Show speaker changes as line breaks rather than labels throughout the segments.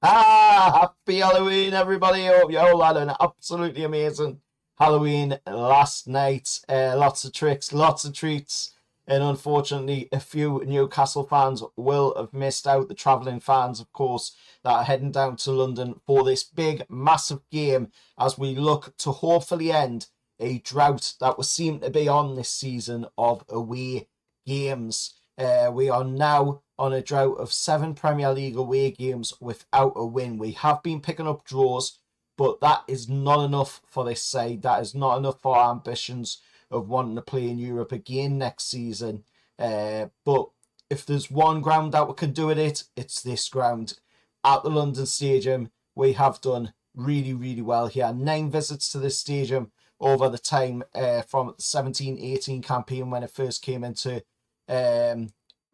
Happy Halloween, everybody. Hope you all had an absolutely amazing Halloween last night. Lots of tricks, lots of treats, and unfortunately, a few Newcastle fans will have missed out. The travelling fans, of course, that are heading down to London for this big, massive game as we look to hopefully end a drought that was seem to be on this season of away games. We are now on a drought of 7 Premier League away games without a win. We have been picking up draws, but that is not enough for this side. That is not enough for our ambitions of wanting to play in Europe again next season. But if there's one ground that we can do it, it's this ground. At the London Stadium, we have done really, really well here. 9 visits to this stadium over the time from the 17-18 campaign when it first came into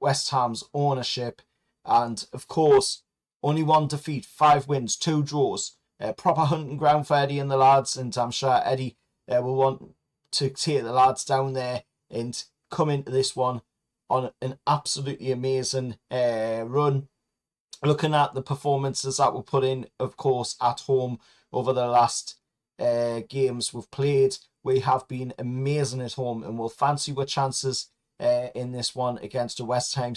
West Ham's ownership, and of course only 1 defeat, 5 wins, 2 draws. Proper hunting ground for Eddie and the lads, and I'm sure Eddie will want to take the lads down there and come into this one on an absolutely amazing run. Looking at the performances that were put in, of course, at home over the last games we've played, we have been amazing at home, and we'll fancy our chances in this one against a West Ham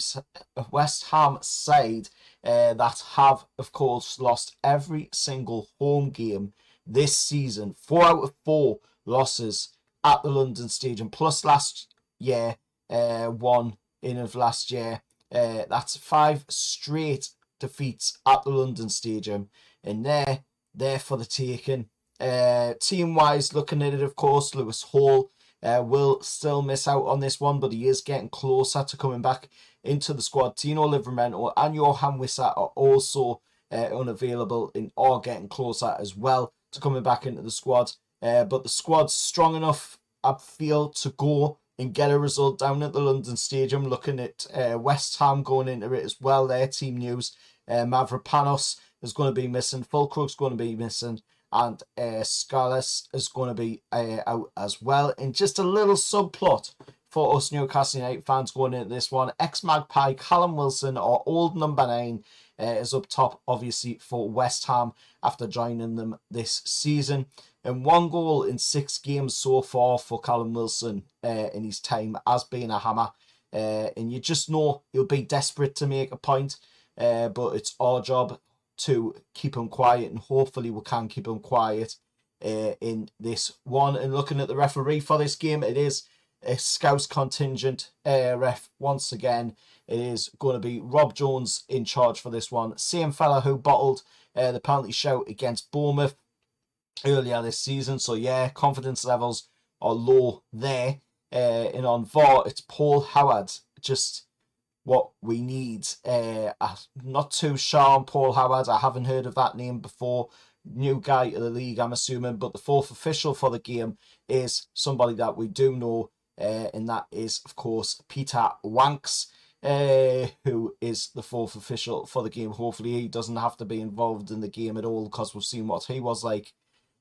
side that have, of course, lost every single home game this season. 4 out of 4 losses at the London Stadium, plus last year, 1 in of last year. That's 5 straight defeats at the London Stadium, and they're for the taking. Team-wise, looking at it, of course, Lewis Hall will still miss out on this one, but he is getting closer to coming back into the squad. Tino Livramento and Johan Wissa are also unavailable and are getting closer as well to coming back into the squad. But the squad's strong enough, I feel, to go and get a result down at the London Stadium. Looking at West Ham going into it as well, their team news. Mavropanos is going to be missing, Fulcrug's going to be missing, and Scarlett is going to be out as well. And just a little subplot for us Newcastle United fans going into this one. Ex-Magpie Callum Wilson, our old number 9, is up top, obviously, for West Ham after joining them this season. And 1 goal in 6 games so far for Callum Wilson in his time as being a hammer. And you just know he'll be desperate to make a point, but it's our job to keep him quiet, and hopefully we can keep him quiet in this one. And looking at the referee for this game, it is a Scouse contingent ref once again. It is going to be Rob Jones in charge for this one. Same fella who bottled the penalty shout against Bournemouth earlier this season. So yeah, confidence levels are low there. And on VAR, it's Paul Howard. Just what we need. I'm not too sure on Paul Howard. I haven't heard of that name before. New guy to the league, I'm assuming. But the 4th official for the game is somebody that we do know, and that is, of course, Peter Wanks, who is the 4th official for the game. Hopefully he doesn't have to be involved in the game at all, because we've seen what he was like,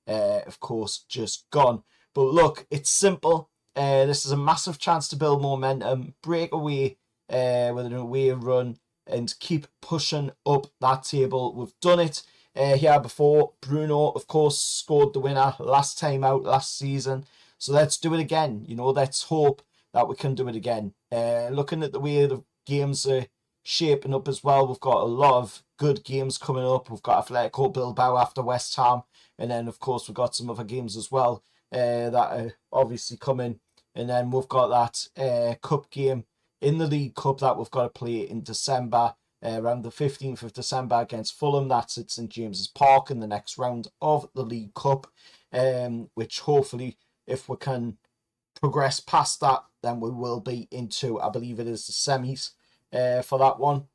of course, just gone. But look, it's simple. This is a massive chance to build momentum, break away with an away run, and keep pushing up that table. We've done it here before. Bruno, of course, scored the winner last time out last season. So let's do it again. You know, let's hope that we can do it again. Looking at the way the games are shaping up as well, we've got a lot of good games coming up. We've got Atletico Bilbao after West Ham, and then, of course, we've got some other games as well that are obviously coming. And then we've got that cup game in the League Cup that we've got to play in December, around the 15th of December against Fulham. That's at St James's Park in the next round of the League Cup, which hopefully, if we can progress past that, then we will be into, I believe it is the semis for that one.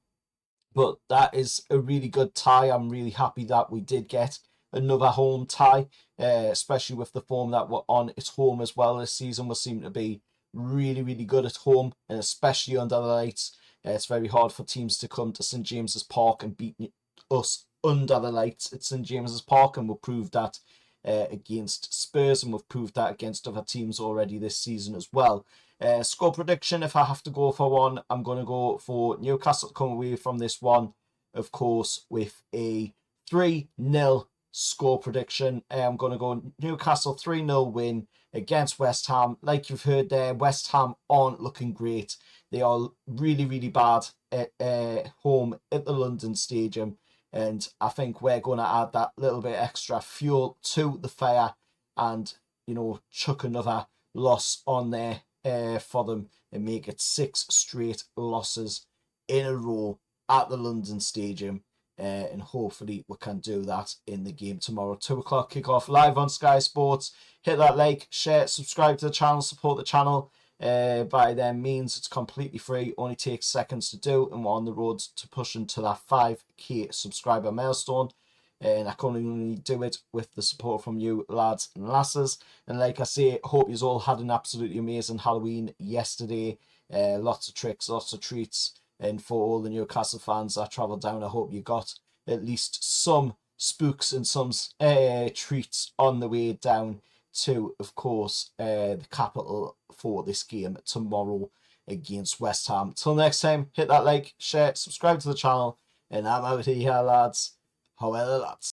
But that is a really good tie. I'm really happy that we did get another home tie, especially with the form that we're on at home as well this season. We seem to be really, really good at home, and especially under the lights. It's very hard for teams to come to St James's Park and beat us under the lights at St James's Park, and we'll prove that against Spurs, and we've proved that against other teams already this season as well. Score prediction, if I have to go for one, I'm going to go for Newcastle to come away from this one of course, with a 3-0 score prediction. I'm going to go Newcastle 3-0 win against West Ham. Like you've heard there, West Ham aren't looking great. They are really, really bad at home at the London Stadium. And I think we're going to add that little bit extra fuel to the fire and, you know, chuck another loss on there for them and make it 6 straight losses in a row at the London Stadium. And hopefully we can do that in the game tomorrow. 2 o'clock kickoff live on Sky Sports. Hit that like, share, subscribe to the channel, support the channel. By their means, it's completely free, only takes seconds to do, and we're on the road to pushing to that 5k subscriber milestone. And I can only do it with the support from you lads and lasses. And like I say, hope you all had an absolutely amazing Halloween yesterday. Lots of tricks, lots of treats. And for all the Newcastle fans that travelled down, I hope you got at least some spooks and some treats on the way down to, of course, the capital for this game tomorrow against West Ham. Till next time, hit that like, share, subscribe to the channel, and I'm out of here, lads. However, lads.